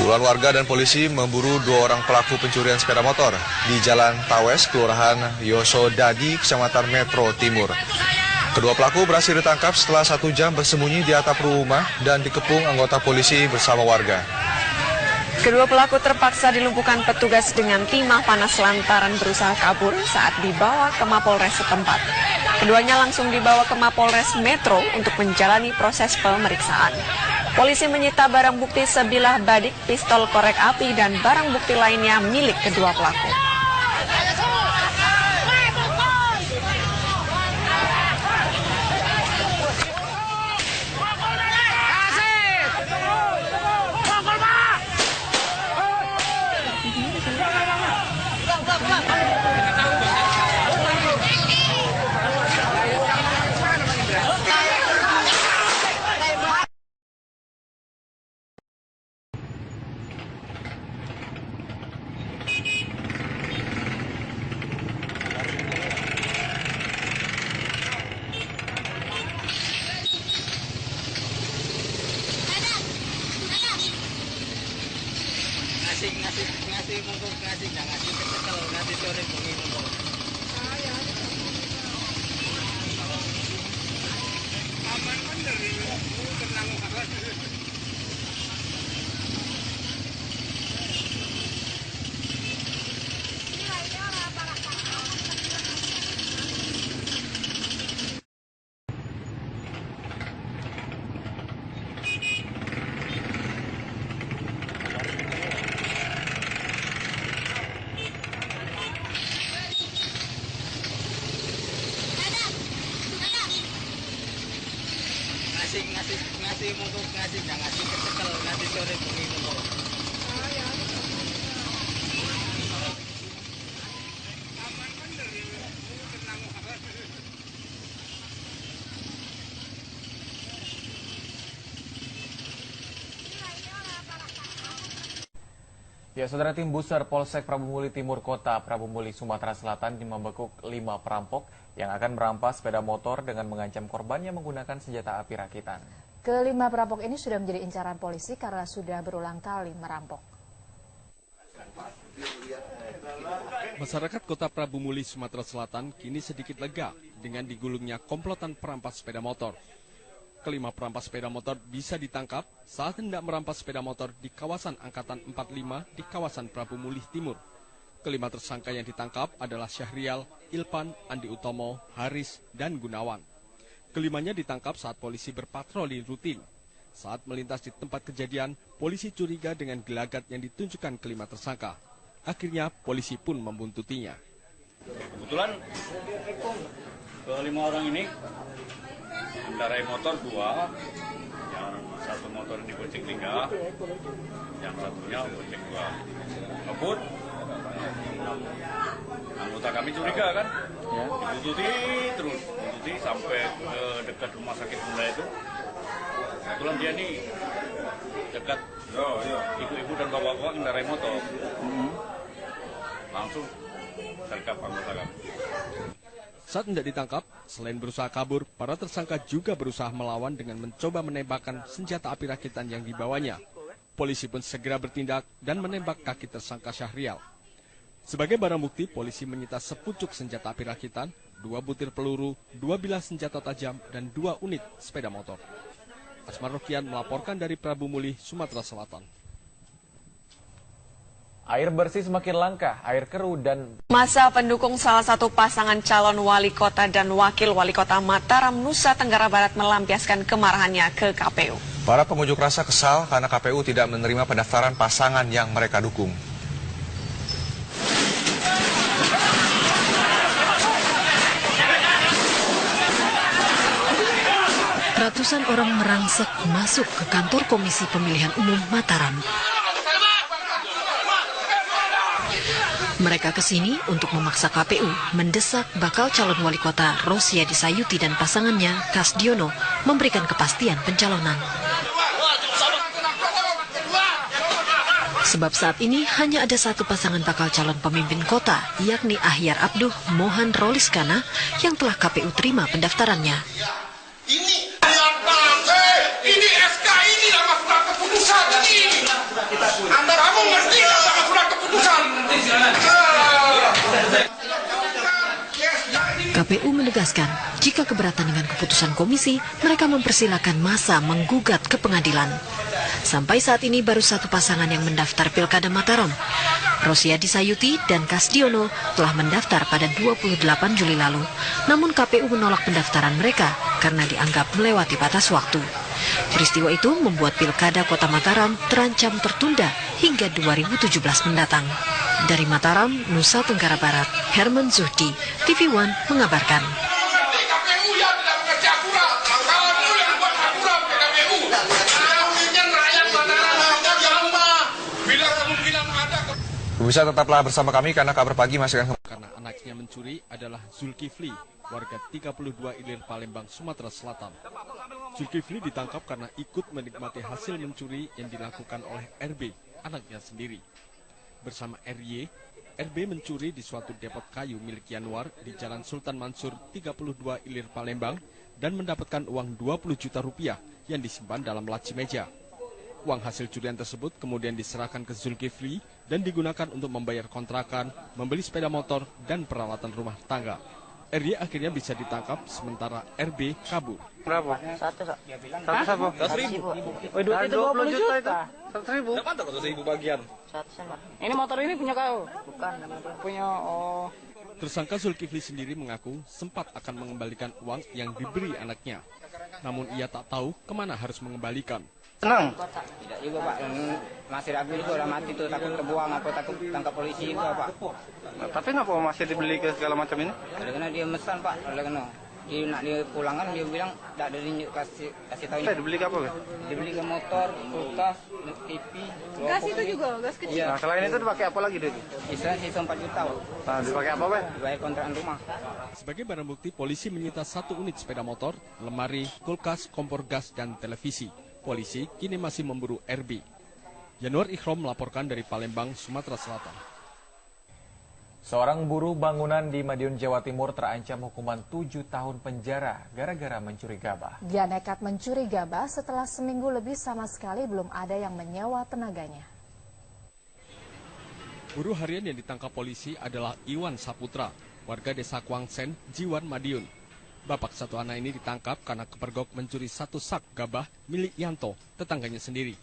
Puluhan warga dan polisi memburu 2 orang pelaku pencurian sepeda motor di Jalan Tawes, Kelurahan Yosodadi, Kecamatan Metro Timur. Kedua pelaku berhasil ditangkap setelah 1 jam bersembunyi di atap rumah dan dikepung anggota polisi bersama warga. Kedua pelaku terpaksa dilumpuhkan petugas dengan timah panas lantaran berusaha kabur saat dibawa ke Mapolres setempat. Keduanya langsung dibawa ke Mapolres Metro untuk menjalani proses pemeriksaan. Polisi menyita barang bukti sebilah badik, pistol korek api, dan barang bukti lainnya milik kedua pelaku. ngasih monggo ngasih jangan ngasih kecekel ngasih sore bengi monggo. Aman bener tenang banget. ngasih monggo ngasih jangan ngasih kecekel ngasih sore bengi monggo. Aman bener tenang banget. Ya, saudara, tim Buser Polsek Prabu Muli Timur Kota Prabu Muli, Sumatera Selatan membekuk 5 perampok yang akan merampas sepeda motor dengan mengancam korbannya menggunakan senjata api rakitan. Kelima perampok ini sudah menjadi incaran polisi karena sudah berulang kali merampok. Masyarakat Kota Prabu Muli, Sumatera Selatan kini sedikit lega dengan digulungnya komplotan perampas sepeda motor. Kelima perampas sepeda motor bisa ditangkap saat hendak merampas sepeda motor di kawasan Angkatan 45 di kawasan Prabu Muli Timur. Kelima tersangka yang ditangkap adalah Syahrial, Ilpan, Andi Utomo, Haris, dan Gunawan. Kelimanya ditangkap saat polisi berpatroli rutin. Saat melintas di tempat kejadian, polisi curiga dengan gelagat yang ditunjukkan kelima tersangka. Akhirnya polisi pun membuntutinya. Kebetulan kelima orang ini mengendarai motor 2, yang satu motor dibonceng 3, yang satunya bonceng 2. Ngebut, anggota kami curiga kan, dibuntuti sampai ke dekat rumah sakit Bunda itu. Kebetulan dia nih dekat ibu-ibu dan bapak-bapak mengendarai motor, langsung terkap anggota kami. Saat hendak ditangkap, selain berusaha kabur, para tersangka juga berusaha melawan dengan mencoba menembakkan senjata api rakitan yang dibawanya. Polisi pun segera bertindak dan menembak kaki tersangka Syahrial. Sebagai barang bukti, polisi menyita sepucuk senjata api rakitan, 2 butir peluru, 2 bilah senjata tajam, dan 2 unit sepeda motor. Asmar Rokian melaporkan dari Prabu Muli, Sumatera Selatan. Air bersih semakin langka, air keruh dan... Masa pendukung salah satu pasangan calon wali kota dan wakil wali kota Mataram, Nusa Tenggara Barat melampiaskan kemarahannya ke KPU. Para pengunjuk rasa kesal karena KPU tidak menerima pendaftaran pasangan yang mereka dukung. Ratusan orang merangsek masuk ke kantor Komisi Pemilihan Umum Mataram. Mereka ke sini untuk memaksa KPU mendesak bakal calon wali kota Rosiadi Sayuti dan pasangannya Kasdiono memberikan kepastian pencalonan. Sebab saat ini hanya ada satu pasangan bakal calon pemimpin kota, yakni Ahyar Abduh Mohan Roliskana yang telah KPU terima pendaftarannya. Ini SK, ini nama surat keputusan ini. KPU menegaskan, jika keberatan dengan keputusan komisi, mereka mempersilahkan massa menggugat ke pengadilan. Sampai saat ini baru satu pasangan yang mendaftar Pilkada Mataram. Rosiadi Sayuti dan Kasdiono telah mendaftar pada 28 Juli lalu. Namun KPU menolak pendaftaran mereka karena dianggap melewati batas waktu. Peristiwa itu membuat Pilkada Kota Mataram terancam tertunda hingga 2017 mendatang. Dari Mataram, Nusa Tenggara Barat, Herman Zuhdi, TV One mengabarkan. Bisa tetaplah bersama kami karena kabar pagi masih akan. Karena anaknya mencuri adalah Zulkifli, warga 32 Ilir Palembang, Sumatera Selatan. Zulkifli ditangkap karena ikut menikmati hasil mencuri yang dilakukan oleh RB, anaknya sendiri. Bersama RY, RB mencuri di suatu depot kayu milik Yanuar di Jalan Sultan Mansur 32 Ilir Palembang dan mendapatkan uang 20 juta rupiah yang disimpan dalam laci meja. Uang hasil curian tersebut kemudian diserahkan ke Zulkifli dan digunakan untuk membayar kontrakan, membeli sepeda motor, dan peralatan rumah tangga. RY akhirnya bisa ditangkap sementara RB kabur. Berapa? Satu siapa? 100.000. Oh, duit itu 20 juta itu. 100.000. Dapat tak 100.000 bagian? Ini motor ini punya kau? Bukan. Punya, oh. Tersangka Zulkifli sendiri mengaku sempat akan mengembalikan uang yang diberi anaknya. Namun ia tak tahu kemana harus mengembalikan. Senang? Tidak juga Pak, masih ragu juga udah mati tuh, takut terbuang apa takut tangkap polisi juga Pak. Nah, tapi ngapa masih dibeli ke segala macam ini? Oleh karena dia mesan Pak, oleh karena dia nak dia pulangkan dia bilang tidak ada kasih tahu ini. Dibeli ke apa? Dibeli ke motor, kulkas, TV. Gas itu juga, gas kecil. Iya. Nah, selain itu dipakai apa lagi duit? Sisa 4 juta. Nah, dipakai apa Pak? Dibayar kontrakan rumah. Sebagai barang bukti, polisi menyita 1 unit sepeda motor, lemari, kulkas, kompor gas, dan televisi. Polisi kini masih memburu RB. Yanuar Ikhrom melaporkan dari Palembang, Sumatera Selatan. Seorang buruh bangunan di Madiun, Jawa Timur terancam hukuman 7 tahun penjara gara-gara mencuri gabah. Dia nekat mencuri gabah setelah seminggu lebih sama sekali belum ada yang menyewa tenaganya. Buruh harian yang ditangkap polisi adalah Iwan Saputra, warga desa Kwangsen, Jiwan, Madiun. Bapak satu anak ini ditangkap karena kepergok mencuri 1 sak gabah milik Yanto, tetangganya sendiri.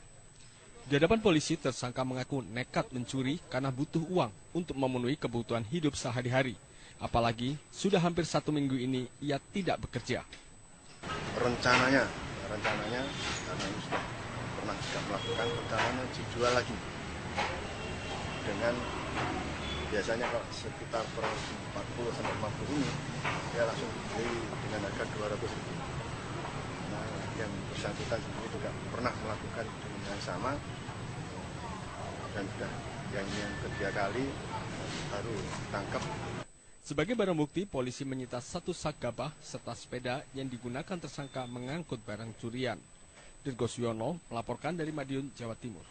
Di hadapan polisi, tersangka mengaku nekat mencuri karena butuh uang untuk memenuhi kebutuhan hidup sehari-hari. Apalagi sudah hampir 1 minggu ini ia tidak bekerja. Rencananya karena ini sudah pernah juga melakukan, rencananya dijual lagi. Dengan biasanya kalau sekitar per 40-50 ini, dia langsung beli dengan harga 200.000. Nah, yang bersangkutan sendiri juga pernah melakukan dengan yang sama, dan sudah yang ketiga kali baru ditangkap. Sebagai barang bukti, polisi menyita 1 sak gabah serta sepeda yang digunakan tersangka mengangkut barang curian. Dirgo Suyono melaporkan dari Madiun, Jawa Timur.